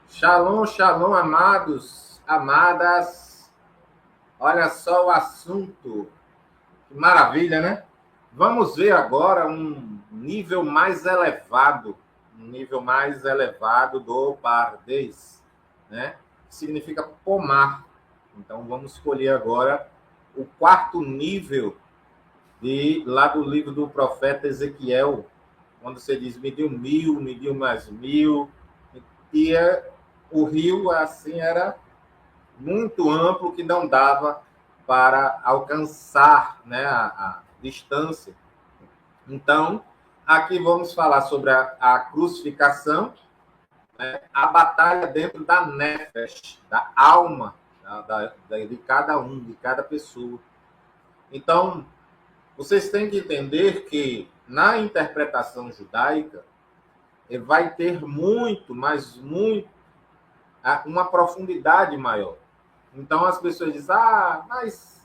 Shalom, shalom, amados, amadas. Olha só o assunto. Que maravilha, né? Vamos ver agora um nível mais elevado do pardês, né? Que significa pomar. Então vamos escolher agora o quarto nível lá do livro do profeta Ezequiel, quando você diz mediu 1000, mediu mais 1000, e o rio assim era muito amplo que não dava para alcançar, né, a distância. Então, aqui vamos falar sobre a crucificação, né, a batalha dentro da nefesh, da alma de cada um, de cada pessoa. Então, vocês têm que entender que na interpretação judaica vai ter muito, mas muito, uma profundidade maior. Então as pessoas dizem, mas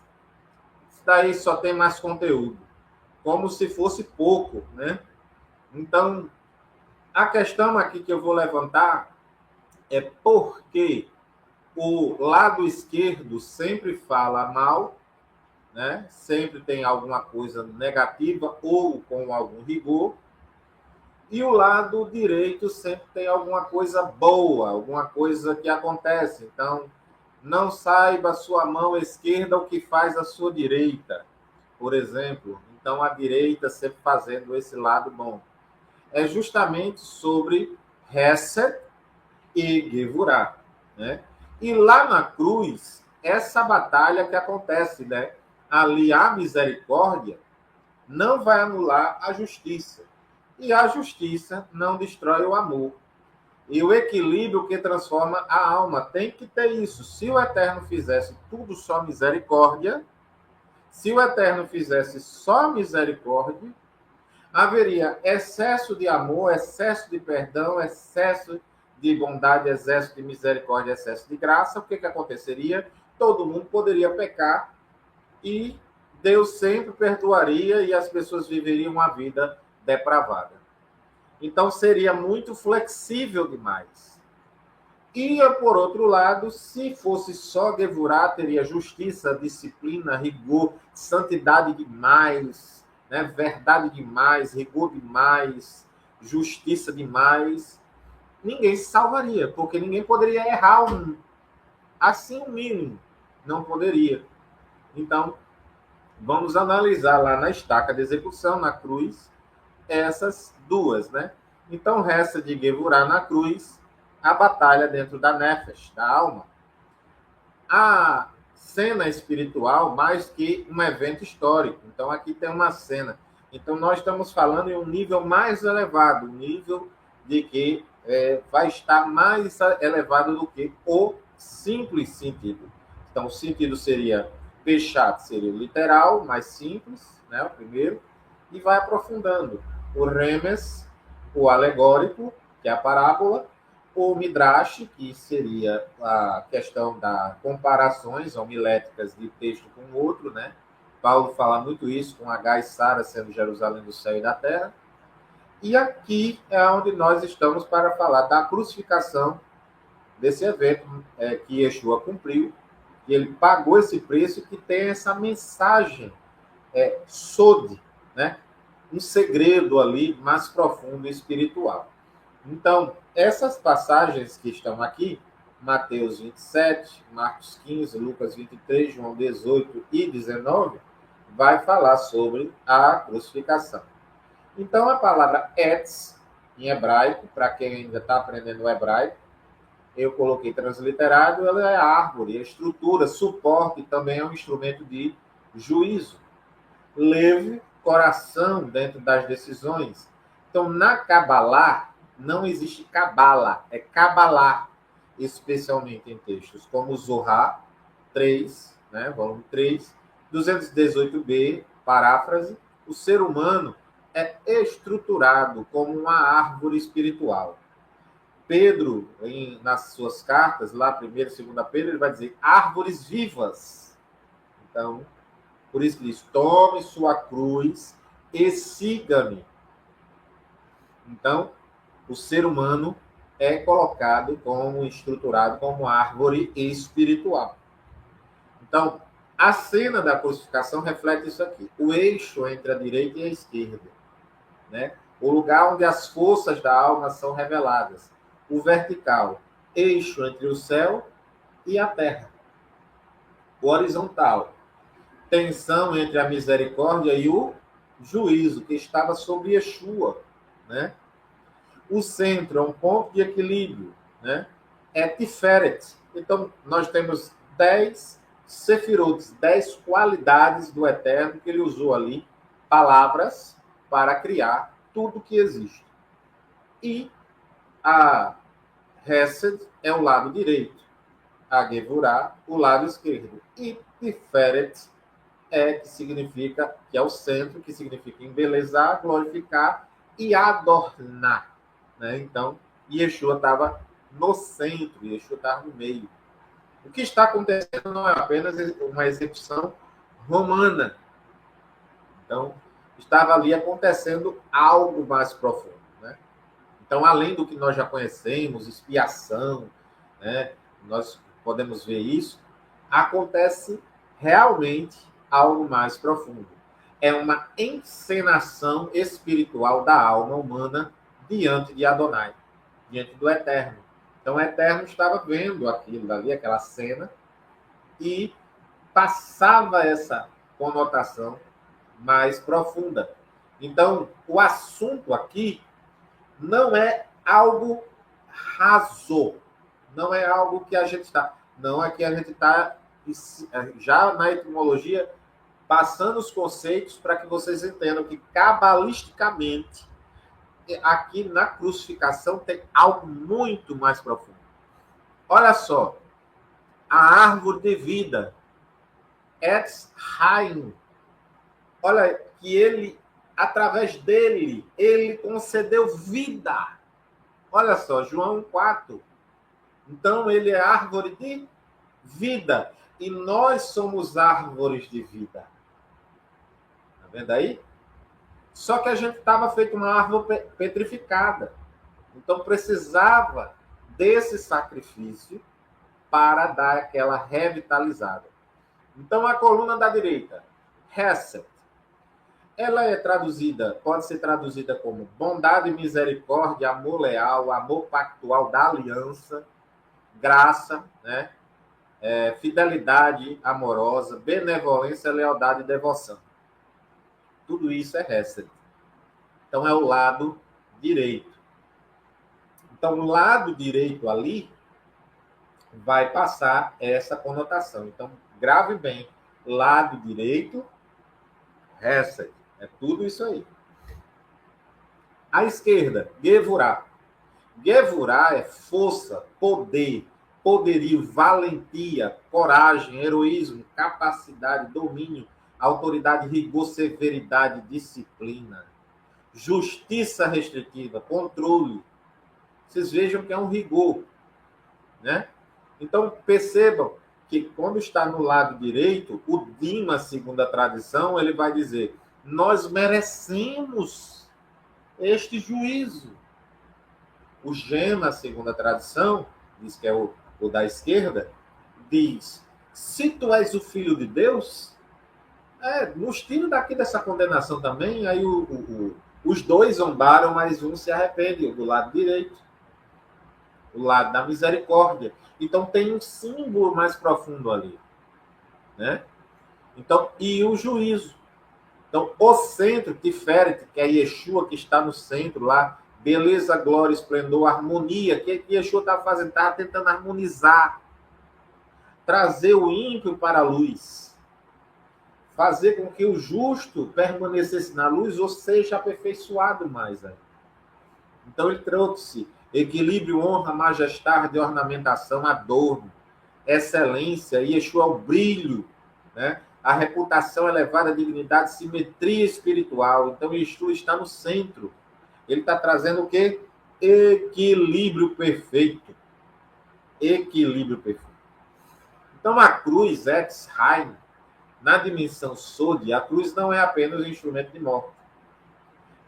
isso daí só tem mais conteúdo, como se fosse pouco, né? Então, a questão aqui que eu vou levantar é porque o lado esquerdo sempre fala mal, né? Sempre tem alguma coisa negativa ou com algum rigor, e o lado direito sempre tem alguma coisa boa, alguma coisa que acontece. Então, não saiba a sua mão esquerda o que faz a sua direita, por exemplo. Então, a direita sempre fazendo esse lado bom. É justamente sobre Hesed e Gevurah, né? E lá na cruz, essa batalha que acontece, né? Ali a misericórdia não vai anular a justiça. E a justiça não destrói o amor. E o equilíbrio que transforma a alma tem que ter isso. Se o Eterno fizesse tudo só misericórdia, se o Eterno fizesse só misericórdia, haveria excesso de amor, excesso de perdão, excesso de bondade, excesso de misericórdia, excesso de graça. O que aconteceria? Todo mundo poderia pecar e Deus sempre perdoaria e as pessoas viveriam uma vida depravada. Então seria muito flexível demais. E, por outro lado, se fosse só Gevurah, teria justiça, disciplina, rigor, santidade demais, né? Verdade demais, rigor demais, justiça demais. Ninguém se salvaria, porque ninguém poderia errar assim o mínimo. Não poderia. Então, vamos analisar lá na estaca de execução, na cruz, essas duas, né? Então, resta de Gevurah na cruz a batalha dentro da nefesh, da alma. A cena espiritual mais que um evento histórico. Então, aqui tem uma cena. Então, nós estamos falando em um nível mais elevado, um nível de que vai estar mais elevado do que o simples sentido. Então, o sentido seria Peshat, seria literal, mais simples, né, o primeiro, e vai aprofundando. O Remes, o alegórico, que é a parábola, o Midrash, que seria a questão das comparações homiléticas de texto com o outro, né? Paulo fala muito isso, com H e Sara sendo Jerusalém do céu e da terra. E aqui é onde nós estamos para falar da crucificação, desse evento que Yeshua cumpriu, que ele pagou esse preço, que tem essa mensagem sode, né? Um segredo ali mais profundo e espiritual. Então, essas passagens que estão aqui, Mateus 27, Marcos 15, Lucas 23, João 18 e 19, vai falar sobre a crucificação. Então, a palavra etz, em hebraico, para quem ainda está aprendendo o hebraico, eu coloquei transliterado, ela é árvore, é estrutura, suporte, também é um instrumento de juízo. Leve, coração dentro das decisões. Então, na Kabbalah, não existe Kabbalah, é Kabbalah, especialmente em textos como Zohar 3, né, volume 3, 218b, paráfrase, o ser humano é estruturado como uma árvore espiritual. Pedro, nas suas cartas, lá, 1ª e 2ª Pedro, ele vai dizer árvores vivas. Então, por isso que diz, tome sua cruz e siga-me. Então, o ser humano é colocado como, estruturado como árvore espiritual. Então, a cena da crucificação reflete isso aqui. O eixo entre a direita e a esquerda, né? O lugar onde as forças da alma são reveladas. O vertical, eixo entre o céu e a terra. O horizontal, tensão entre a misericórdia e o juízo, que estava sobre Yeshua, né? O centro é um ponto de equilíbrio, né? É Tiferet. Então, nós temos 10 sefirot, 10 qualidades do Eterno que ele usou ali, palavras, para criar tudo que existe. E a Hesed é o lado direito, a Gevurah, o lado esquerdo. E Tiferet que significa, que é o centro, que significa embelezar, glorificar e adornar. Né? Então, Yeshua estava no centro, Yeshua estava no meio. O que está acontecendo não é apenas uma execução romana. Então, estava ali acontecendo algo mais profundo. Né? Então, além do que nós já conhecemos, expiação, né? Nós podemos ver isso, acontece realmente algo mais profundo. É uma encenação espiritual da alma humana diante de Adonai, diante do Eterno. Então, o Eterno estava vendo aquilo ali, aquela cena, e passava essa conotação mais profunda. Então, o assunto aqui não é algo raso, não é algo que a gente está. Não é que a gente está já na etimologia passando os conceitos para que vocês entendam que cabalisticamente aqui na crucificação tem algo muito mais profundo. Olha só, a árvore de vida, Etz Haim. Olha que ele, através dele, ele concedeu vida. Olha só, João 4. Então, ele é árvore de vida. E nós somos árvores de vida. Tá vendo aí? Só que a gente estava feito uma árvore petrificada. Então, precisava desse sacrifício para dar aquela revitalizada. Então, a coluna da direita, Hesed, ela é traduzida, pode ser traduzida como bondade e misericórdia, amor leal, amor pactual da aliança, graça, né? Fidelidade amorosa, benevolência, lealdade e devoção. Tudo isso é Hesed. Então, é o lado direito. Então, o lado direito ali vai passar essa conotação. Então, grave bem. Lado direito, Hesed. É tudo isso aí. À esquerda, Gevurah. Gevurah é força, poder, poderio, valentia, coragem, heroísmo, capacidade, domínio, autoridade, rigor, severidade, disciplina, justiça restritiva, controle. Vocês vejam que é um rigor, né? Então, percebam que quando está no lado direito, o Dima, segundo a tradição, ele vai dizer: nós merecemos este juízo. O Gema, segundo a tradição, diz que é o da esquerda, diz: se tu és o filho de Deus, nos tira daqui dessa condenação também. Aí os dois zombaram, mas um se arrepende, do lado direito, o lado da misericórdia. Então tem um símbolo mais profundo ali, né? Então, e o juízo. Então, o centro, Tiferet, que é Yeshua, que está no centro lá, beleza, glória, esplendor, harmonia, que Yeshua estava fazendo, estava tentando harmonizar, trazer o ímpio para a luz, fazer com que o justo permanecesse na luz, ou seja, aperfeiçoado mais ainda. Então, ele trouxe equilíbrio, honra, majestade, ornamentação, adorno, excelência, Yeshua é o brilho, né? A reputação elevada, dignidade, simetria espiritual. Então, Yeshua está no centro. Ele está trazendo o quê? Equilíbrio perfeito. Equilíbrio perfeito. Então, a cruz, Etz Haim, na dimensão Sod, a cruz não é apenas um instrumento de morte.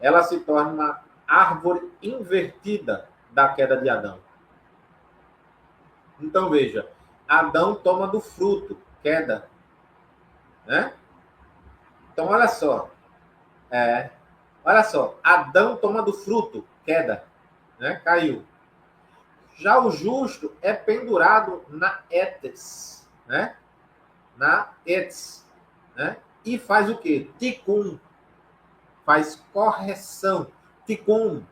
Ela se torna uma árvore invertida da queda de Adão? Então, veja, Adão toma do fruto, queda, né? Então, olha só, Adão toma do fruto, queda, né? Caiu. Já o justo é pendurado na etes, né? Na etes, né? E faz o quê? Tikkun, faz correção. Tikkun,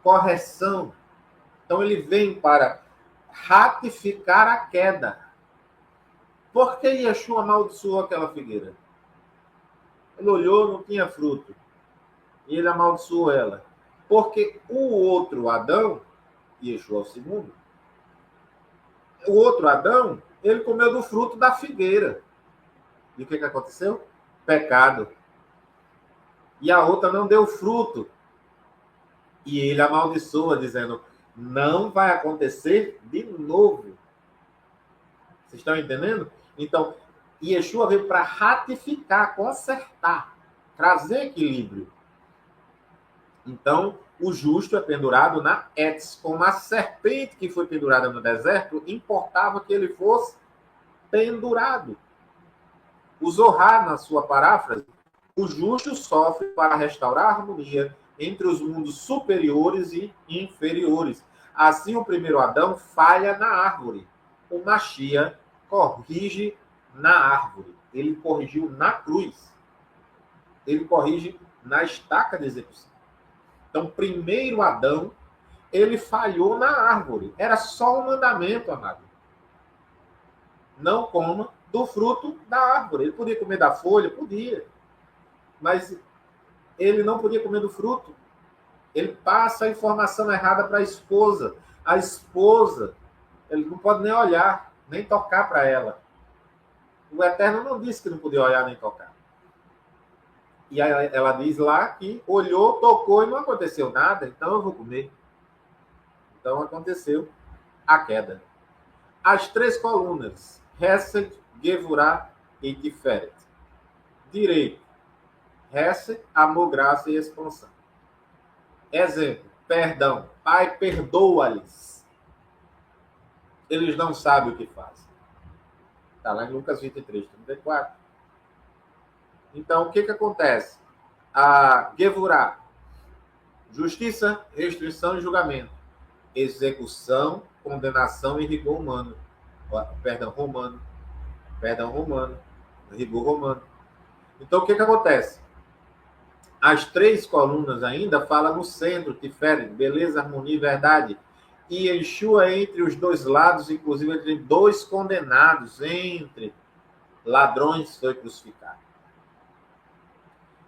correção. Então ele vem para ratificar a queda. Por que Yeshua amaldiçoou aquela figueira? Ele olhou, não tinha fruto. E ele amaldiçoou ela. Porque o outro Adão, Yeshua o segundo, o outro Adão, ele comeu do fruto da figueira. E o que aconteceu? Pecado. E a outra não deu fruto. E ele amaldiçoa, dizendo, não vai acontecer de novo. Vocês estão entendendo? Então, Yeshua veio para ratificar, consertar, trazer equilíbrio. Então, o justo é pendurado na Etes, como a serpente que foi pendurada no deserto, importava que ele fosse pendurado. O Zohar, na sua paráfrase, o justo sofre para restaurar a harmonia entre os mundos superiores e inferiores. Assim, o primeiro Adão falha na árvore. O Machia corrige na árvore. Ele corrigiu na cruz. Ele corrige na estaca de execução. Então, primeiro Adão, ele falhou na árvore. Era só um mandamento, amado. Não coma do fruto da árvore. Ele podia comer da folha? Podia. Mas ele não podia comer do fruto. Ele passa a informação errada para a esposa. A esposa, ele não pode nem olhar, nem tocar para ela. O Eterno não disse que não podia olhar nem tocar. E ela diz lá que olhou, tocou e não aconteceu nada, então eu vou comer. Então aconteceu a queda. As três colunas, Hesed, Gevurah e Tiferet. Direito, Hesed, amor, graça e expansão. Exemplo, perdão. Pai, perdoa-lhes. Eles não sabem o que fazem. Está lá em Lucas 23, 34. Então, o que acontece? A Gevurah, justiça, restrição e julgamento. Execução, condenação e rigor humano. Perdão romano. Rigor romano. Então, o que acontece? As três colunas ainda falam no centro, Tiferet, beleza, harmonia e verdade. E Yeshua entre os dois lados, inclusive entre dois condenados, entre ladrões, foi crucificado.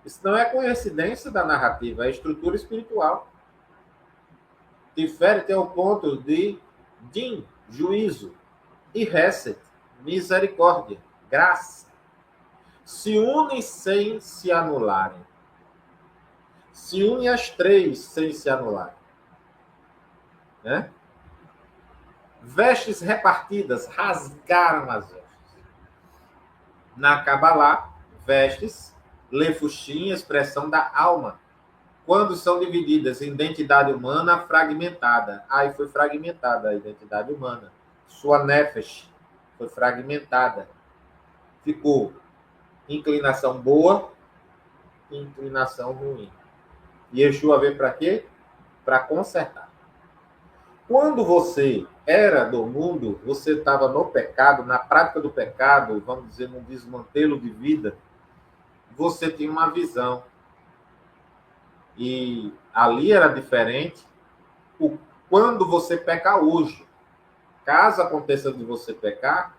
Isso não é coincidência da narrativa, é estrutura espiritual. Tiferet tem o ponto de Din, juízo, e Hesed, misericórdia, graça. Se unem sem se anularem. Se unem as três sem se anularem. Né? Vestes repartidas, rasgaram as vestes. Na Kabbalah, vestes, lefushim, expressão da alma. Quando são divididas em identidade humana fragmentada. Aí foi fragmentada a identidade humana. Sua nefesh foi fragmentada. Ficou inclinação boa e inclinação ruim. E Yeshua veio para quê? Para consertar. Quando você era do mundo, você estava no pecado, na prática do pecado, vamos dizer, num desmantelo de vida, você tinha uma visão. E ali era diferente. Quando você peca hoje, caso aconteça de você pecar,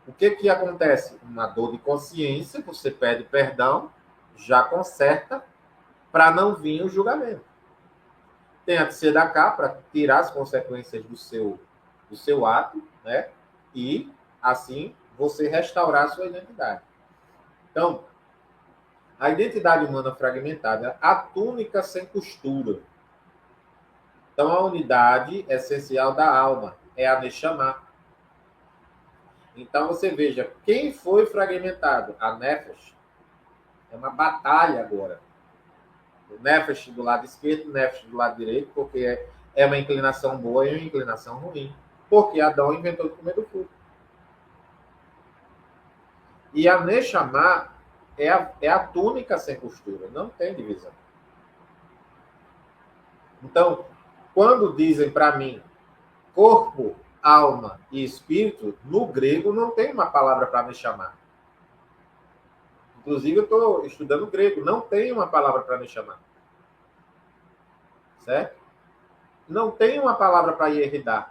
o que acontece? Uma dor de consciência, você pede perdão, já conserta, para não vir o julgamento. Tem a tzedakah para tirar as consequências do seu ato, né? E, assim, você restaurar a sua identidade. Então, a identidade humana fragmentada, a túnica sem costura. Então, a unidade essencial da alma é a Neshama. Então, você veja, quem foi fragmentado? A Nefesh. É uma batalha agora. O Nefesh do lado esquerdo, o Nefesh do lado direito, porque É uma inclinação boa e uma inclinação ruim. Porque Adão inventou de comer do fruto. E a Neshama é a túnica sem costura, não tem divisão. Então, quando dizem para mim corpo, alma e espírito, no grego não tem uma palavra para me chamar. Inclusive, eu estou estudando grego, não tem uma palavra para me chamar. Certo? Não tem uma palavra para Yehidá.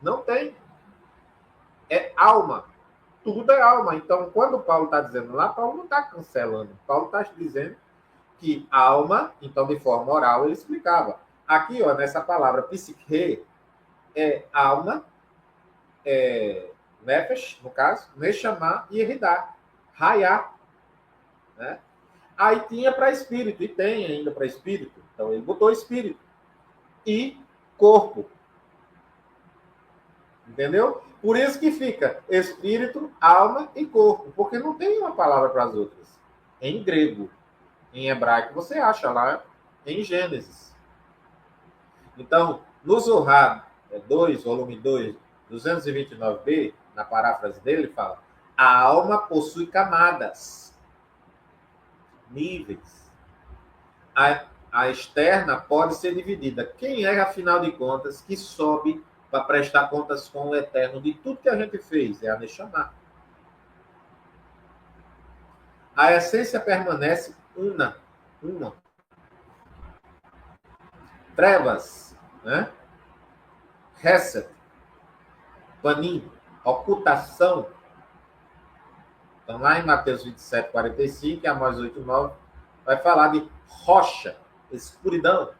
Não tem. É alma. Tudo é alma. Então, quando Paulo está dizendo lá, Paulo não está cancelando. Paulo está dizendo que alma, então de forma oral, ele explicava. Aqui, ó, nessa palavra psique, é alma, nefesh, no caso, neshama e eridá, raiá, né? Aí tinha para espírito, e tem ainda para espírito. Então ele botou espírito e corpo. Entendeu? Por isso que fica espírito, alma e corpo, porque não tem uma palavra para as outras. Em grego, em hebraico, você acha lá em Gênesis. Então, no Zohar 2, volume 2, 229b, na paráfrase dele, ele fala: a alma possui camadas, níveis. A externa pode ser dividida. Quem é, afinal de contas, que sobe para prestar contas com o eterno de tudo que a gente fez? É a Neshama. A essência permanece uma. Trevas, né? Hesed, panim, ocultação. Então, lá em Mateus 27, 45, e Amós 8, 9, vai falar de rocha, escuridão.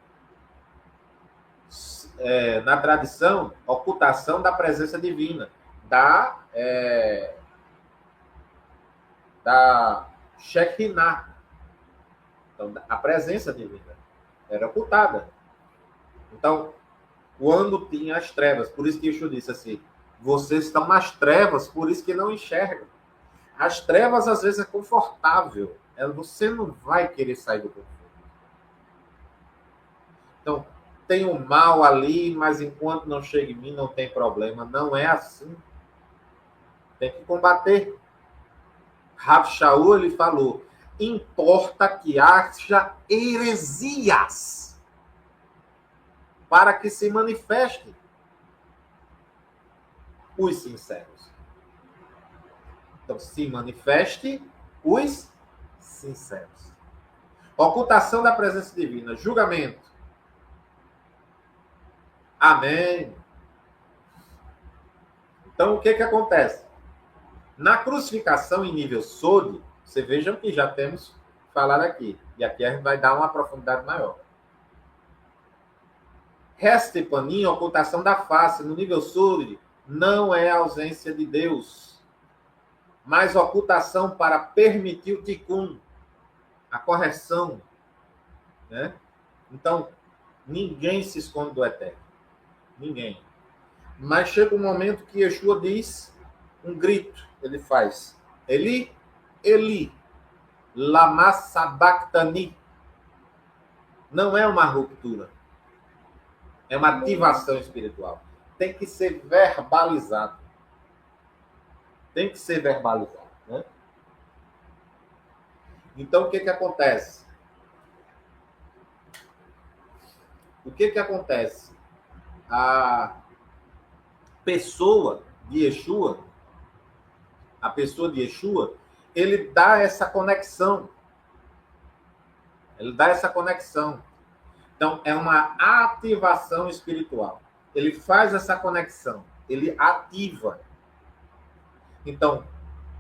Na tradição, ocultação da presença divina, da Shekinah. Então, a presença divina era ocultada. Então, quando tinha as trevas, por isso que Yeshua disse assim, vocês estão nas trevas, por isso que não enxergam. As trevas, às vezes, é confortável. Você não vai querer sair do conforto. Então, tem o mal ali, mas enquanto não chega em mim, não tem problema. Não é assim. Tem que combater. Rav Shaul, ele falou, importa que haja heresias para que se manifeste os sinceros. Então, se manifeste os sinceros. Ocultação da presença divina, julgamento. Amém. Então, o que acontece? Na crucificação em nível Sod, vocês vejam que já temos falado aqui. E aqui a gente vai dar uma profundidade maior. Resta e paninho, ocultação da face. No nível Sod, não é ausência de Deus, mas ocultação para permitir o tikkun, a correção. Né? Então, ninguém se esconde do eterno. Ninguém. Mas chega um momento que Yeshua diz um grito. Ele faz: Eli, Eli, lama sabachthani. Não é uma ruptura. É uma ativação espiritual. Tem que ser verbalizado. Tem que ser verbalizado. Né? Então, o que acontece? O que acontece? A pessoa de Yeshua, ele dá essa conexão. Ele dá essa conexão. Então, é uma ativação espiritual. Ele faz essa conexão. Ele ativa. Então,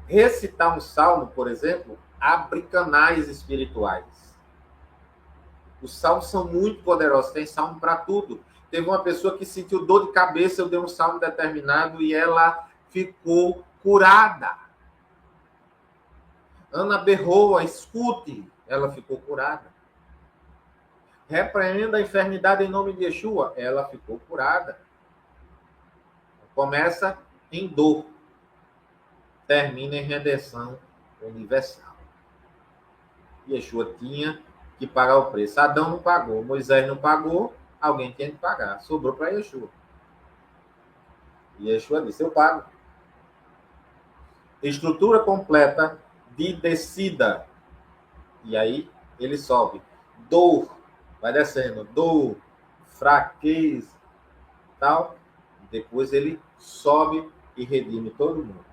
recitar um salmo, por exemplo, abre canais espirituais. Os salmos são muito poderosos. Tem salmo para tudo. Teve uma pessoa que sentiu dor de cabeça, eu dei um salmo determinado e ela ficou curada. Ana berrou, escute, ela ficou curada. Repreenda a enfermidade em nome de Yeshua, ela ficou curada. Começa em dor, termina em redenção universal. Yeshua tinha que pagar o preço. Adão não pagou, Moisés não pagou, alguém tinha que pagar. Sobrou para Yeshua. E Yeshua disse, eu pago. Estrutura completa de descida. E aí ele sobe. Dor, vai descendo. Dor, fraqueza, tal. Depois ele sobe e redime todo mundo.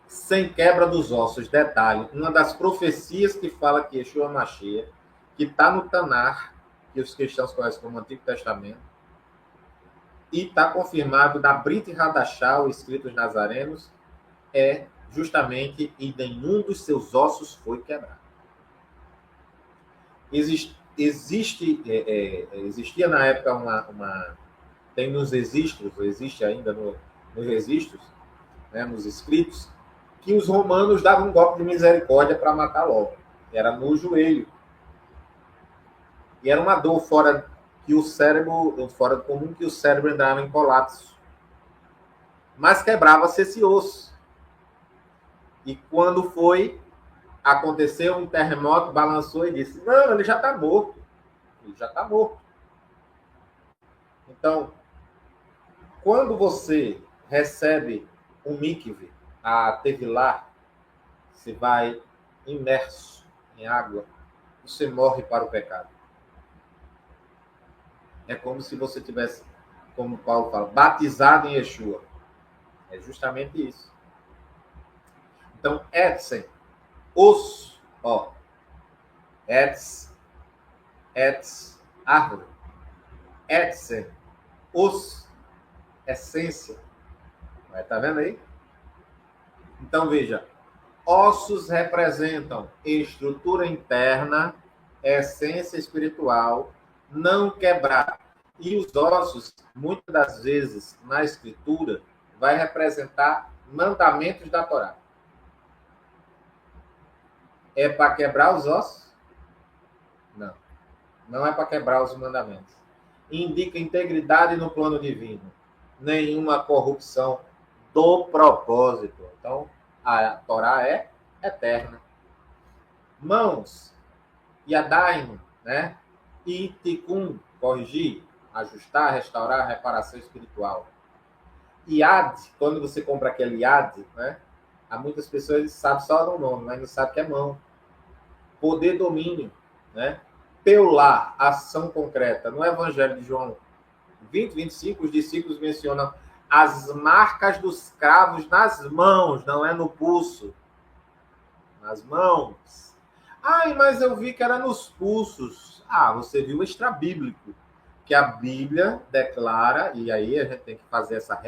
Sem quebra dos ossos. Detalhe, uma das profecias que fala que Yeshua Mashiach, que está no Tanar, que os cristãos conhecem como Antigo Testamento, e está confirmado da Brit Hadashah, o Escritos Nazarenos, é justamente e nenhum dos seus ossos foi quebrado. Existia na época tem nos registros, existe ainda nos registros, né, nos escritos, que os romanos davam um golpe de misericórdia para matar logo. Era no joelho. E era uma dor fora do comum, que o cérebro entrava em colapso. Mas quebrava-se esse osso. E quando aconteceu um terremoto, balançou e disse, não, ele já está morto. Ele já está morto. Então, quando você recebe um mikve, a tevilá, você vai imerso em água, você morre para o pecado. É como se você tivesse, como Paulo fala, batizado em Yeshua. É justamente isso. Então, Edsen, osso, ó, árvore, Edsen, osso, essência. Tá vendo aí? Então, veja, ossos representam estrutura interna, essência espiritual, não quebrar. E os ossos, muitas das vezes, na escritura, vai representar mandamentos da Torá. É para quebrar os ossos? Não. Não é para quebrar os mandamentos. Indica integridade no plano divino. Nenhuma corrupção do propósito. Então, a Torá é eterna. Mãos, Yadaim, né? E Tikkun, corrigir, ajustar, restaurar, reparação espiritual. Yad, quando você compra aquele Yad, né? Há muitas pessoas que sabem só do nome, mas não sabem que é mão. Poder, domínio, né? Peular, ação concreta. No Evangelho de João 20, 25, os discípulos mencionam as marcas dos cravos nas mãos, não é no pulso. Nas mãos. Ai, mas eu vi que era nos pulsos. Ah, você viu o extrabíblico, que a Bíblia declara, e aí a gente tem que fazer essa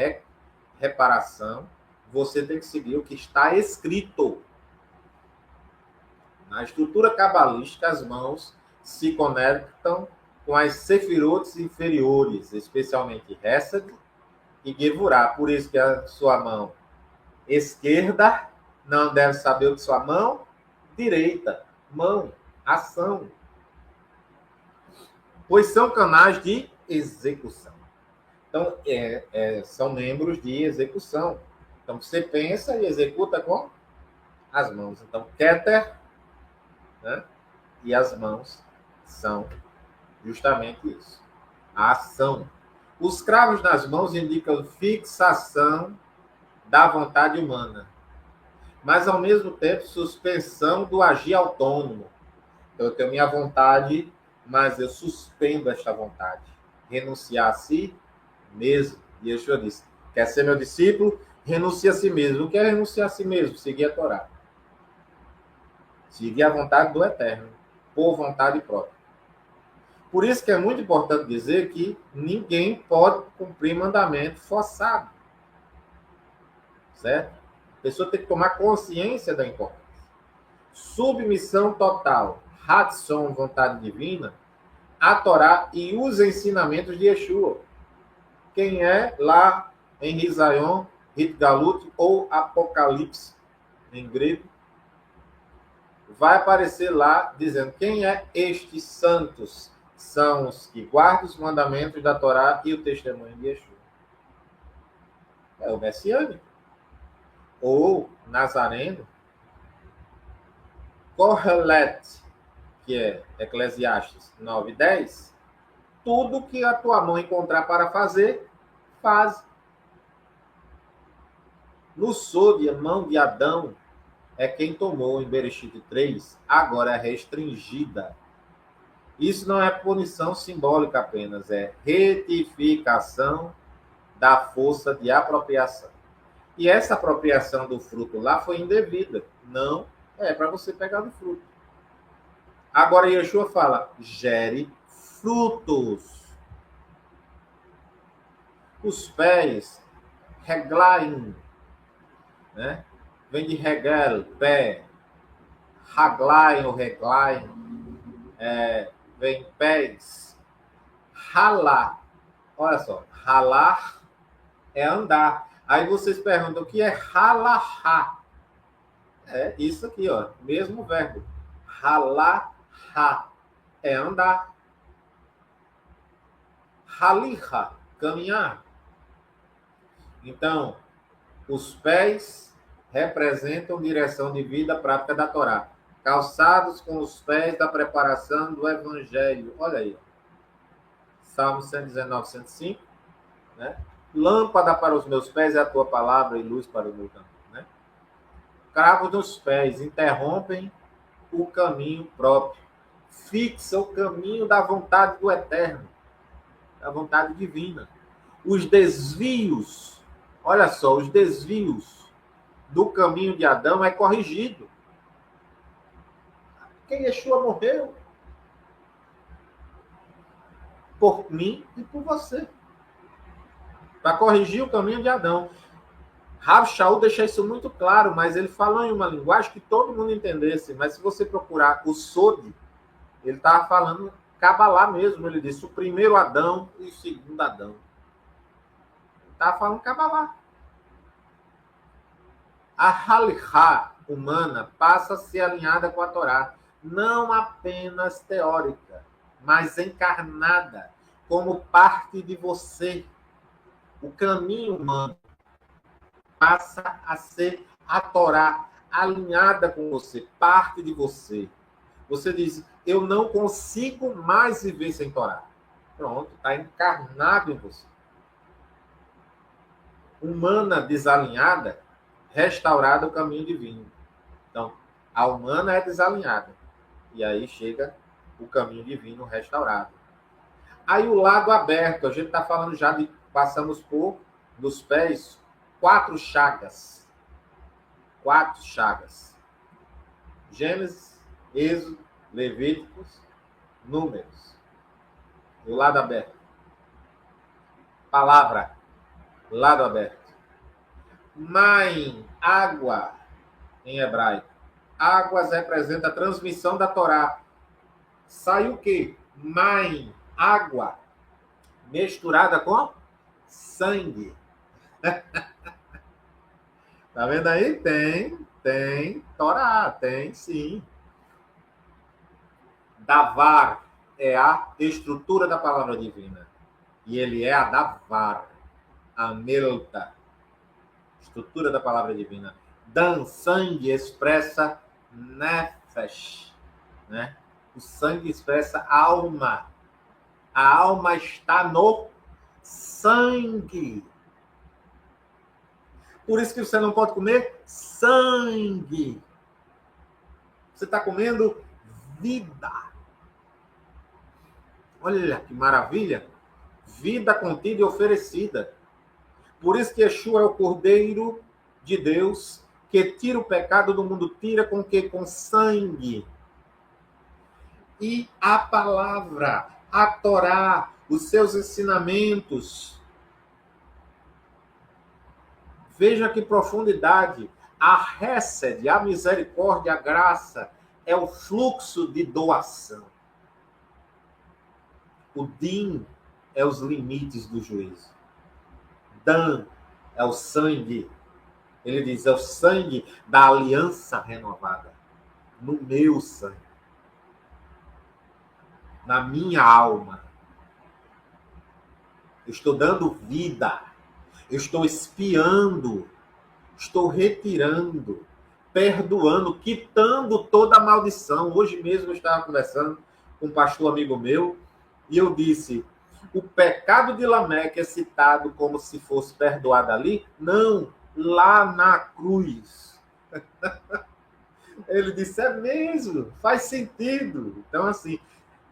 reparação, você tem que seguir o que está escrito. Na estrutura cabalística, as mãos se conectam com as sefirotes inferiores, especialmente Hesed e Gevurah. Por isso que a sua mão esquerda não deve saber o que sua mão direita. Mão, ação. Pois são canais de execução. Então, são membros de execução. Então, você pensa e executa com as mãos. Então, Keter, né? E as mãos são justamente isso. A ação. Os cravos nas mãos indicam fixação da vontade humana, mas, ao mesmo tempo, suspensão do agir autônomo. Então, eu tenho minha vontade, mas eu suspendo esta vontade. Renunciar a si mesmo. E Yeshua disse, quer ser meu discípulo? Renuncie a si mesmo. O que é renunciar a si mesmo? Seguir a Torá. Seguir a vontade do Eterno, por vontade própria. Por isso que é muito importante dizer que ninguém pode cumprir mandamento forçado. Certo? A pessoa tem que tomar consciência da importância. Submissão total, Hatson, vontade divina, a Torá e os ensinamentos de Yeshua. Quem é lá em Risaion, Hitgalut ou Apocalipse, em grego, vai aparecer lá dizendo quem é estes santos. São os que guardam os mandamentos da Torá e o testemunho de Yeshua. É o messiânico. Ou Nazareno. Kohelet, que é Eclesiastes 9:10, tudo que a tua mão encontrar para fazer, faz. No Sode, a mão de Adão é quem tomou em Bereshit 3, agora é restringida. Isso não é punição simbólica apenas, é retificação da força de apropriação. E essa apropriação do fruto lá foi indevida. Não é para você pegar do fruto. Agora Yeshua fala, gere frutos. Os pés, reglaim, né? Vem de regel, pé. Haglaim ou reglaim, vem pés. Ralar. Olha só, ralar é andar. Aí vocês perguntam, o que é halahá? É isso aqui, ó, mesmo verbo. Halahá é andar. Haliha, caminhar. Então, os pés representam direção de vida prática da Torá. Calçados com os pés da preparação do Evangelho. Olha aí. Salmo 119, 105. Né? Lâmpada para os meus pés é a tua palavra e luz para o meu caminho. Né? Cravos nos pés interrompem o caminho próprio. Fixa o caminho da vontade do Eterno, da vontade divina. Os desvios, olha só, os desvios do caminho de Adão é corrigido. Porque Yeshua morreu por mim e por você, para corrigir o caminho de Adão. Rav Shaul deixa isso muito claro, mas ele falou em uma linguagem que todo mundo entendesse. Mas se você procurar o Sode, ele estava falando Cabalá mesmo. Ele disse o primeiro Adão e o segundo Adão. Ele estava falando Cabalá. A Halihá humana passa a ser alinhada com a Torá, não apenas teórica, mas encarnada como parte de você. O caminho humano passa a ser a Torá, alinhada com você, parte de você. Você diz, eu não consigo mais viver sem Torá. Pronto, está encarnado em você. Humana desalinhada, restaurada o caminho divino. Então, a humana é desalinhada. E aí chega o caminho divino restaurado. Aí o lado aberto, a gente está falando já de, passamos por, dos pés, 4 chagas. 4 chagas. Gênesis, Êxodo, Levíticos, Números. E o lado aberto. Palavra, lado aberto. Maim, água, em hebraico. Águas representa a transmissão da Torá. Sai o quê? Maim, água, misturada com sangue. Tá vendo aí? Tem Torá, tem sim. Davar é a estrutura da palavra divina. E ele é a Davar, a Melta, estrutura da palavra divina. Dan, sangue, expressa Nefesh, né? O sangue expressa alma. A alma está no sangue. Por isso que você não pode comer sangue. Você está comendo vida. Olha que maravilha. Vida contida e oferecida. Por isso que Yeshua é o Cordeiro de Deus que tira o pecado do mundo. Tira com quê? Com sangue. E a palavra, a Torá, os seus ensinamentos. Veja que profundidade. A Hesed, a misericórdia, a graça, é o fluxo de doação. O Din é os limites do juízo. Dan é o sangue. Ele diz, é o sangue da aliança renovada. No meu sangue. Na minha alma. Eu estou dando vida. Eu estou espiando. Estou retirando. Perdoando. Quitando toda a maldição. Hoje mesmo eu estava conversando com um pastor amigo meu. E eu disse, O pecado de Lameque é citado como se fosse perdoado ali? Não, lá na cruz. Ele disse, é mesmo, faz sentido. Então, assim,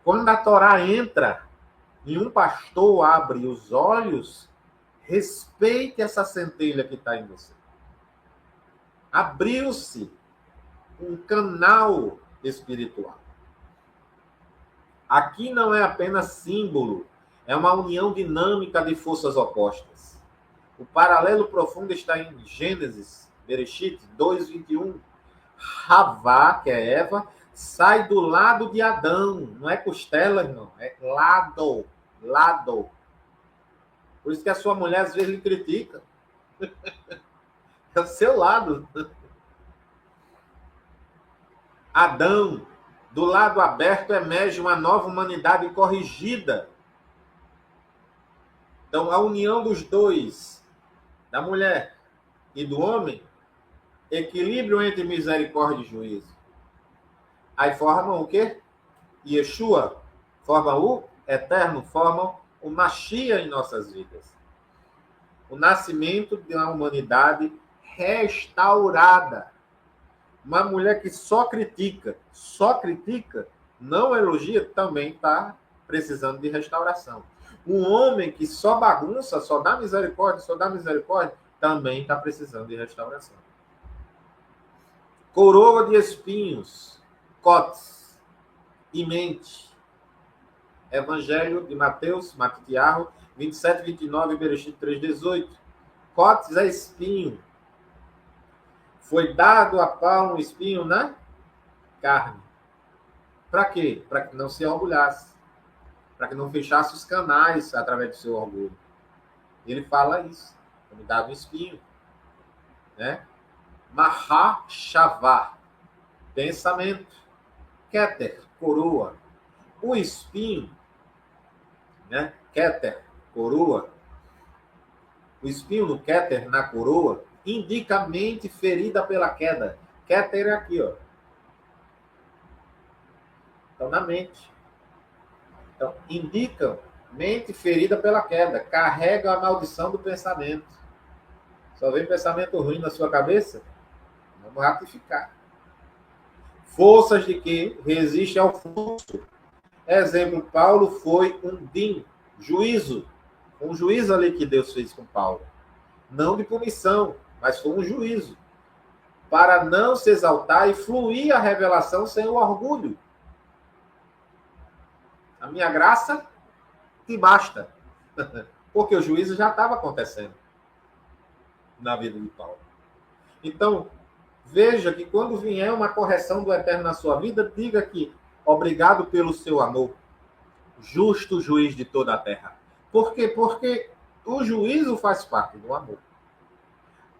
quando a Torá entra e um pastor abre os olhos, respeite essa centelha que está em você. Abriu-se um canal espiritual. Aqui não é apenas símbolo, é uma união dinâmica de forças opostas. O paralelo profundo está em Gênesis, Bereshit 2:21. Havá, que é Eva, sai do lado de Adão. Não é costela, não. É lado. Lado. Por isso que a sua mulher às vezes lhe critica. É o seu lado. Adão, do lado aberto, emerge uma nova humanidade corrigida. Então, a união dos dois, da mulher e do homem, equilíbrio entre misericórdia e juízo. Aí formam o quê? Yeshua, formam o eterno, formam o Mashiach em nossas vidas. O nascimento de uma humanidade restaurada. Uma mulher que só critica, não elogia, também está precisando de restauração. Um homem que só bagunça, só dá misericórdia, também está precisando de restauração. Coroa de espinhos, cotes e mente. Evangelho de Mateus, Tiago, 27, 29, Bereshit 3:18. Cotes é espinho. Foi dado a Paulo um espinho na carne. Para quê? Para que não se orgulhasse. Para que não fechasse os canais através do seu orgulho. Ele fala isso. Me dava um espinho. Né? Mahashavá, pensamento. Keter, coroa. O espinho, né? Keter, coroa. O espinho no Keter, na coroa, indica a mente ferida pela queda. Keter é aqui, ó. Então, na mente. Então, indica mente ferida pela queda. Carrega a maldição do pensamento. Só vem pensamento ruim na sua cabeça? Vamos ratificar. Forças de que resiste ao fluxo. Exemplo, Paulo foi um din, juízo. Um juízo ali que Deus fez com Paulo. Não de punição, mas foi um juízo. Para não se exaltar e fluir a revelação sem o orgulho. A minha graça te basta. Porque o juízo já estava acontecendo na vida de Paulo. Então, veja que quando vier uma correção do Eterno na sua vida, diga que obrigado pelo seu amor, justo juiz de toda a terra. Por quê? Porque o juízo faz parte do amor.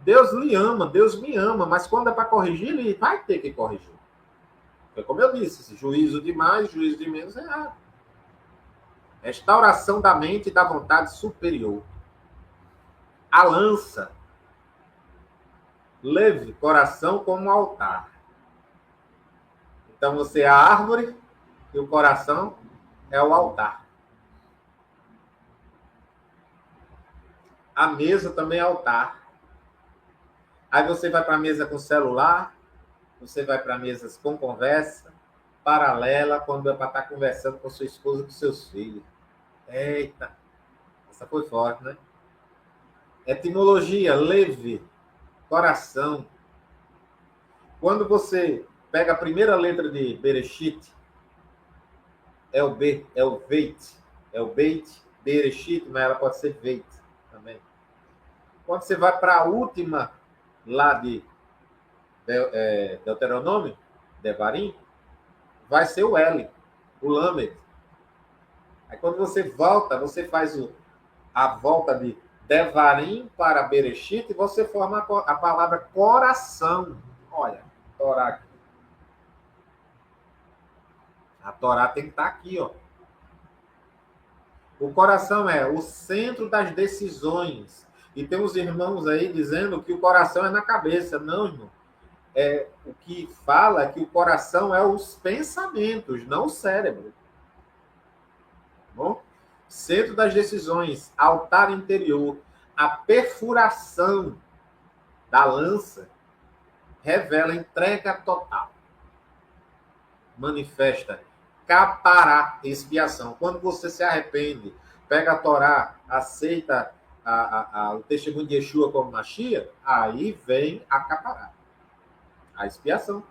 Deus lhe ama, Deus me ama, mas quando é para corrigir, ele vai ter que corrigir. Foi como eu disse, juízo de mais, juízo de menos é errado. Restauração da mente e da vontade superior. A lança. Leve coração como altar. Então você é a árvore e o coração é o altar. A mesa também é altar. Aí você vai para a mesa com celular, você vai para mesas com conversa, paralela, quando é para estar conversando com sua esposa e com seus filhos. Eita, essa foi forte, né? Etimologia, leve, coração. Quando você pega a primeira letra de Bereshit, é o B, é o Veit, é o Beit, Bereshit, mas ela pode ser Veit também. Quando você vai para a última lá de Deuteronômio, Devarim, vai ser o L, o Lamed. Aí quando você volta, você faz a volta de Devarim para Bereshit e você forma a palavra coração. Olha, Torá aqui. A Torá tem que estar aqui, ó. O coração é o centro das decisões. E tem uns irmãos aí dizendo que o coração é na cabeça. Não, irmão. O que fala é que o coração é os pensamentos, não o cérebro. Bom? centro das decisões, altar interior, a perfuração da lança revela entrega total. Manifesta capará, expiação. Quando você se arrepende, pega a Torá, aceita o testemunho de Yeshua como Mashiach, aí vem a capará, a expiação.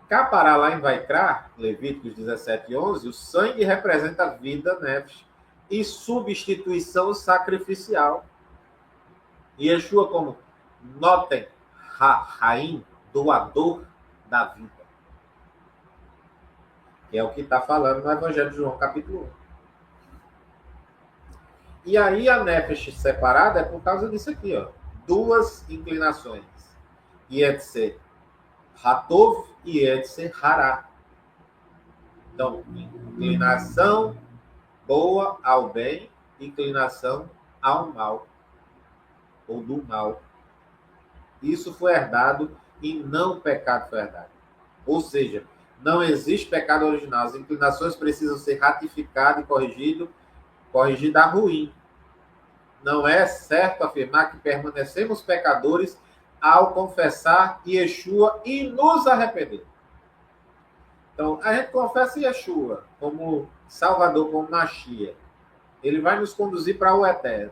Capará lá em Vaikra, Levíticos 17:11, o sangue representa a vida, nefesh, e substituição sacrificial. E Yeshua como notem Raim, doador da vida. Que é o que está falando no Evangelho de João, capítulo 1. E aí a nefesh separada é por causa disso aqui, ó. Duas inclinações. Yetzer Hatov e Yetzer Hará. Então, inclinação boa ao bem, inclinação ao mal, ou do mal. Isso foi herdado e não o pecado foi herdado. Ou seja, não existe pecado original. As inclinações precisam ser ratificadas e corrigida a ruim. Não é certo afirmar que permanecemos pecadores ao confessar Yeshua e nos arrepender. Então, a gente confessa Yeshua como Salvador, como Mashiach. Ele vai nos conduzir para o eterno.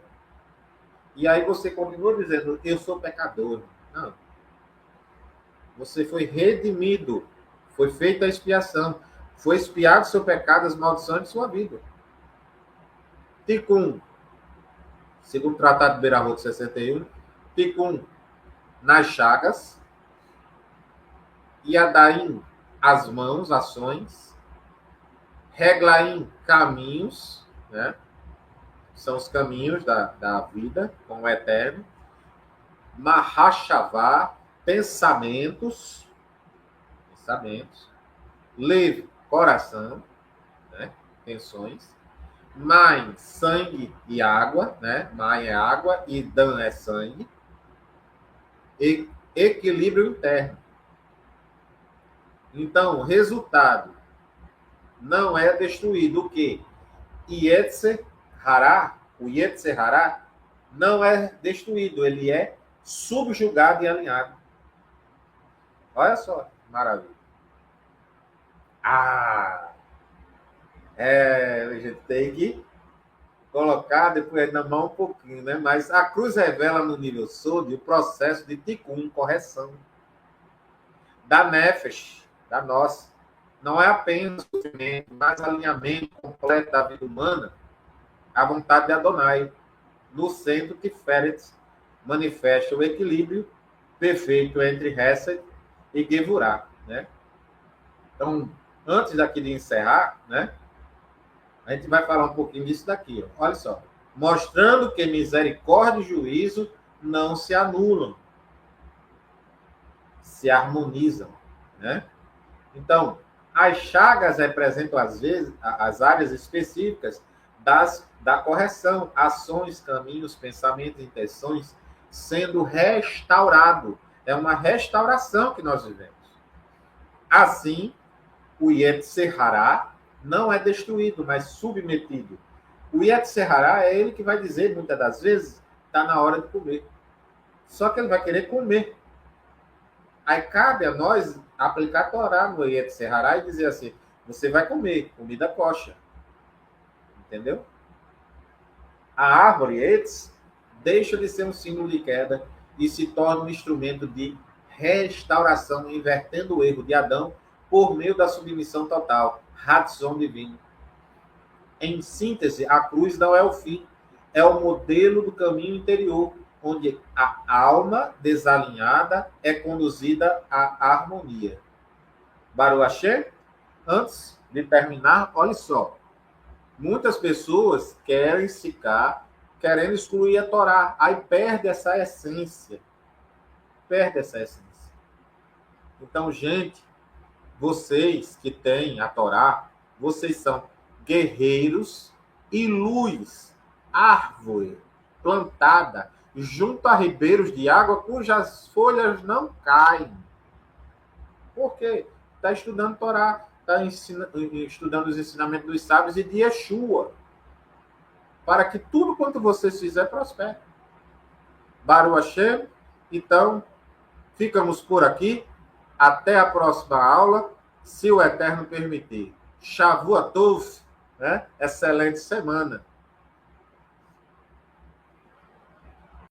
E aí você continua dizendo, eu sou pecador. Não. Você foi redimido. Foi feita a expiação. Foi expiado seu pecado, as maldições de sua vida. Tikkun, segundo o Tratado de Berahot 61, Tikkun nas chagas, Yadaim, as mãos, ações, Reglaim, caminhos, né? São os caminhos da vida com o eterno, Mahashavá, pensamentos, Lev, coração, né? Tensões, Maim, sangue e água, né? Maim é água e Dan é sangue, e equilíbrio interno. Então, o resultado não é destruído. O quê? Yetzer Hará, o Yetzer Hará, não é destruído, ele é subjugado e alinhado. Olha só, maravilha. A gente tem que colocar depois na mão um pouquinho, né? Mas a cruz revela no nível Sod o processo de Tikkun, correção da nefesh, da nossa. Não é apenas sofrimento, mas alinhamento completo da vida humana à vontade de Adonai, no centro que Tiferet manifesta o equilíbrio perfeito entre Hesed e Gevurah, né? Então, antes daqui de encerrar, né? A gente vai falar um pouquinho disso daqui, ó. Olha só. Mostrando que misericórdia e juízo não se anulam, se harmonizam, né? Então, as chagas representam, às vezes, as áreas específicas da correção, ações, caminhos, pensamentos, intenções, sendo restaurado. É uma restauração que nós vivemos. Assim, o Yetzer Hará não é destruído, mas submetido. O Yetzer Hará é ele que vai dizer, muitas das vezes, está na hora de comer. Só que ele vai querer comer. Aí cabe a nós aplicar a Torá no Yetzer Hará e dizer assim, você vai comer comida kosher. Entendeu? A árvore Etz deixa de ser um símbolo de queda e se torna um instrumento de restauração, invertendo o erro de Adão por meio da submissão total, Ratzon divino. Em síntese, a cruz não é o fim, é o modelo do caminho interior, onde a alma desalinhada é conduzida à harmonia. Baruch Hashem, antes de terminar, olha só. Muitas pessoas querem ficar, querendo excluir a Torá, aí perde essa essência. Perde essa essência. Então, gente, vocês que têm a Torá, vocês são guerreiros e luz, árvore plantada junto a ribeiros de água cujas folhas não caem. Por quê? Está estudando Torá. está estudando os ensinamentos dos sábios e de Yeshua, para que tudo quanto você fizer prospere. Baruch Hashem. Então, ficamos por aqui. Até a próxima aula, se o Eterno permitir. Shavua Tov, né? Excelente semana.